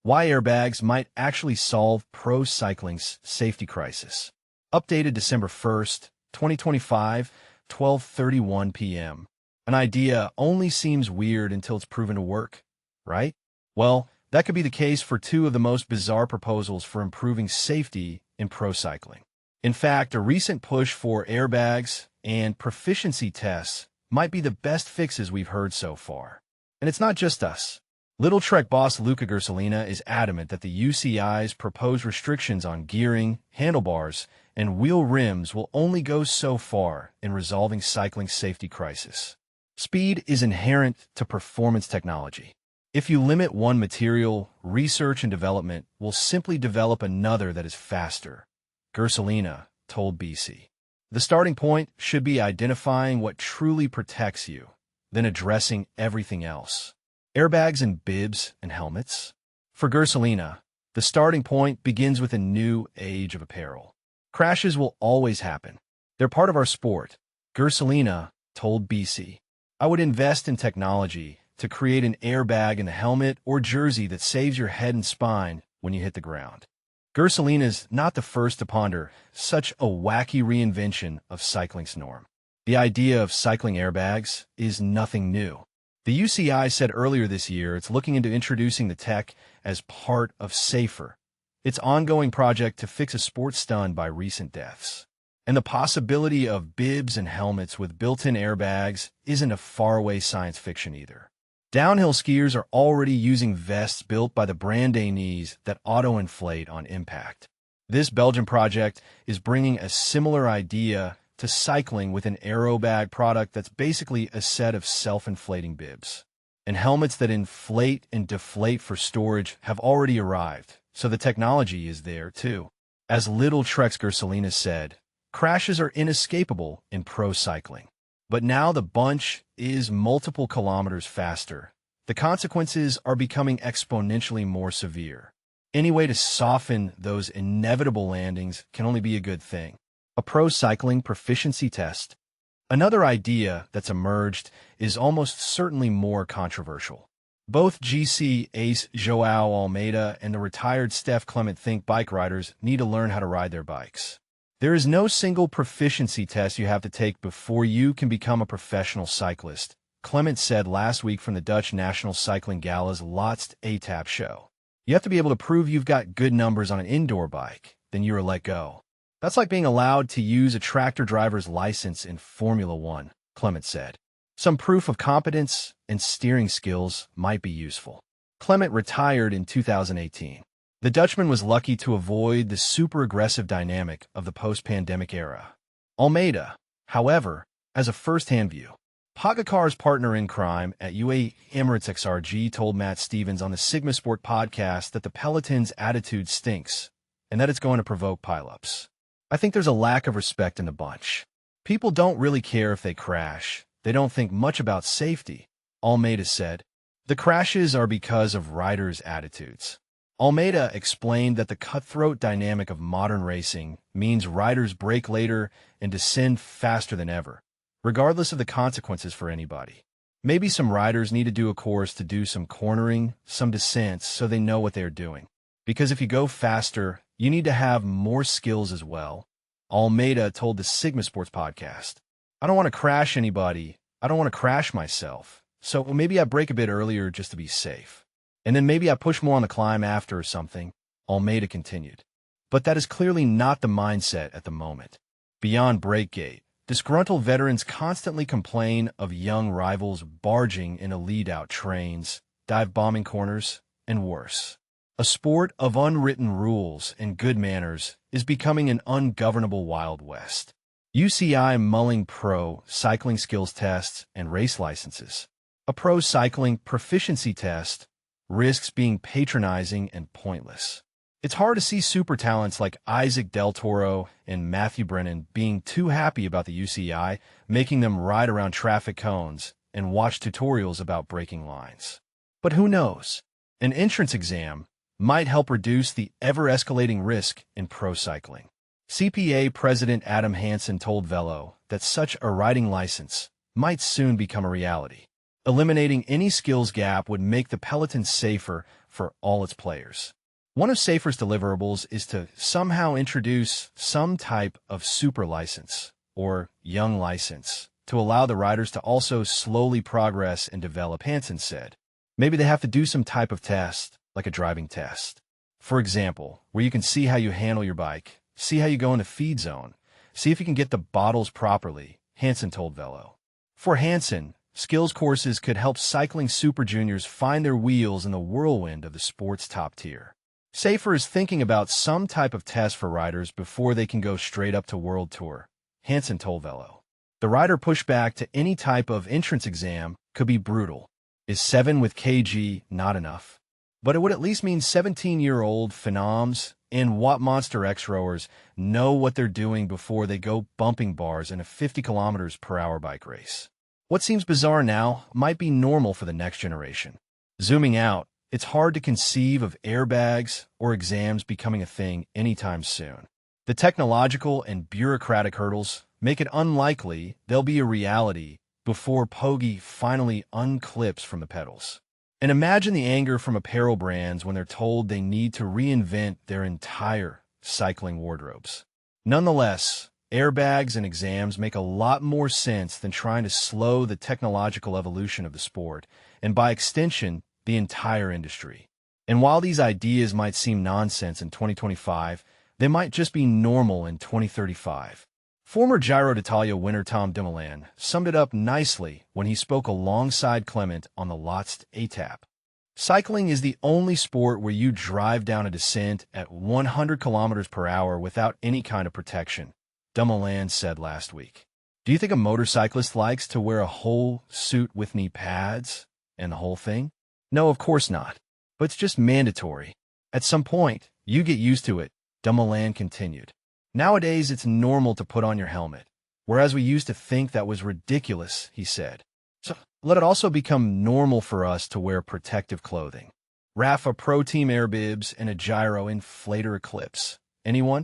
Why airbags might actually solve pro cycling's safety crisis. Updated December 1st, 2025, 12:31 p.m. An idea only seems weird until it's proven to work, right? Well, that could be the case for two of the most bizarre proposals for improving safety in pro cycling. In fact, a recent push for airbags and proficiency tests might be the best fixes we've heard so far. And it's not just us. Little Trek boss Luca Gursolina is adamant that the UCI's proposed restrictions on gearing, handlebars, and wheel rims will only go so far in resolving cycling's safety crisis. Speed is inherent to performance technology. If you limit one material, research and development will simply develop another that is faster, Gursolina told BC. The starting point should be identifying what truly protects you, then addressing everything else. Airbags and bibs and helmets? For Gursolina, the starting point begins with a new age of apparel. Crashes will always happen. They're part of our sport, Gursolina told BC. I would invest in technology to create an airbag in the helmet or jersey that saves your head and spine when you hit the ground. Gursolina's not the first to ponder such a wacky reinvention of cycling's norm. The idea of cycling airbags is nothing new. The UCI said earlier this year it's looking into introducing the tech as part of SAFER, its ongoing project to fix a sport stunned by recent deaths. And the possibility of bibs and helmets with built-in airbags isn't a faraway science fiction either. Downhill skiers are already using vests built by the brand knees that auto-inflate on impact. This Belgian project is bringing a similar idea to cycling with an aerobag product that's basically a set of self-inflating bibs. And helmets that inflate and deflate for storage have already arrived, so the technology is there too. As Little Trek's Gursolina said, crashes are inescapable in pro cycling. But now the bunch is multiple kilometers faster. The consequences are becoming exponentially more severe. Any way to soften those inevitable landings can only be a good thing. A pro cycling proficiency test. Another idea that's emerged is almost certainly more controversial. Both GC ace Joao Almeida and the retired Steph Clement think bike riders need to learn how to ride their bikes. There is no single proficiency test you have to take before you can become a professional cyclist, Clement said last week from the Dutch National Cycling Gala's Laatste Etappe show. You have to be able to prove you've got good numbers on an indoor bike, then you're let go. That's like being allowed to use a tractor driver's license in Formula One, Clement said. Some proof of competence and steering skills might be useful. Clement retired in 2018. The Dutchman was lucky to avoid the super-aggressive dynamic of the post-pandemic era. Almeida, however, has a first-hand view. Pogacar's partner in crime at UAE Emirates XRG told Matt Stevens on the Sigma Sport podcast that the Peloton's attitude stinks and that it's going to provoke pileups. I think there's a lack of respect in the bunch. People don't really care if they crash. They don't think much about safety, Almeida said. The crashes are because of riders' attitudes. Almeida explained that the cutthroat dynamic of modern racing means riders brake later and descend faster than ever, regardless of the consequences for anybody. Maybe some riders need to do a course to do some cornering, some descents, so they know what they're doing. Because if you go faster, you need to have more skills as well, Almeida told the Sigma Sports podcast. I don't want to crash anybody. I don't want to crash myself. So maybe I brake a bit earlier just to be safe. And then maybe I push more on the climb after or something, Almeida continued. But that is clearly not the mindset at the moment. Beyond Brakegate, disgruntled veterans constantly complain of young rivals barging into lead-out trains, dive-bombing corners, and worse. A sport of unwritten rules and good manners is becoming an ungovernable Wild West. UCI mulling pro cycling skills tests and race licenses. A pro cycling proficiency test risks being patronizing and pointless. It's hard to see super talents like Isaac Del Toro and Matthew Brennan being too happy about the UCI, making them ride around traffic cones and watch tutorials about braking lines. But who knows? An entrance exam might help reduce the ever-escalating risk in pro cycling. CPA President Adam Hansen told Velo that such a riding license might soon become a reality. Eliminating any skills gap would make the peloton safer for all its players. One of Safer's deliverables is to somehow introduce some type of super license, or young license, to allow the riders to also slowly progress and develop, Hansen said. Maybe they have to do some type of test, like a driving test. For example, where you can see how you handle your bike, see how you go in the feed zone, see if you can get the bottles properly, Hansen told Velo. For Hansen, skills courses could help cycling super juniors find their wheels in the whirlwind of the sport's top tier. Safer is thinking about some type of test for riders before they can go straight up to World Tour, Hansen told Velo. The rider pushback to any type of entrance exam could be brutal. Is 7 with kg not enough? But it would at least mean 17-year-old phenoms and Watt Monster X rowers know what they're doing before they go bumping bars in a 50 km/h bike race. What seems bizarre now might be normal for the next generation. Zooming out, it's hard to conceive of airbags or exams becoming a thing anytime soon. The technological and bureaucratic hurdles make it unlikely they'll be a reality before Poggi finally unclips from the pedals. And imagine the anger from apparel brands when they're told they need to reinvent their entire cycling wardrobes. Nonetheless, airbags and exams make a lot more sense than trying to slow the technological evolution of the sport, and by extension, the entire industry. And while these ideas might seem nonsense in 2025, they might just be normal in 2035. Former Giro d'Italia winner Tom Dumoulin summed it up nicely when he spoke alongside Clement on the last etape. Cycling is the only sport where you drive down a descent at 100 km/h without any kind of protection, Dumoulin said last week. Do you think a motorcyclist likes to wear a whole suit with knee pads and the whole thing? No, of course not. But it's just mandatory. At some point, you get used to it, Dumoulin continued. Nowadays, it's normal to put on your helmet, whereas we used to think that was ridiculous, he said. So let it also become normal for us to wear protective clothing. Rafa Pro Team Air Bibs and a Gyro Inflator Eclipse. Anyone?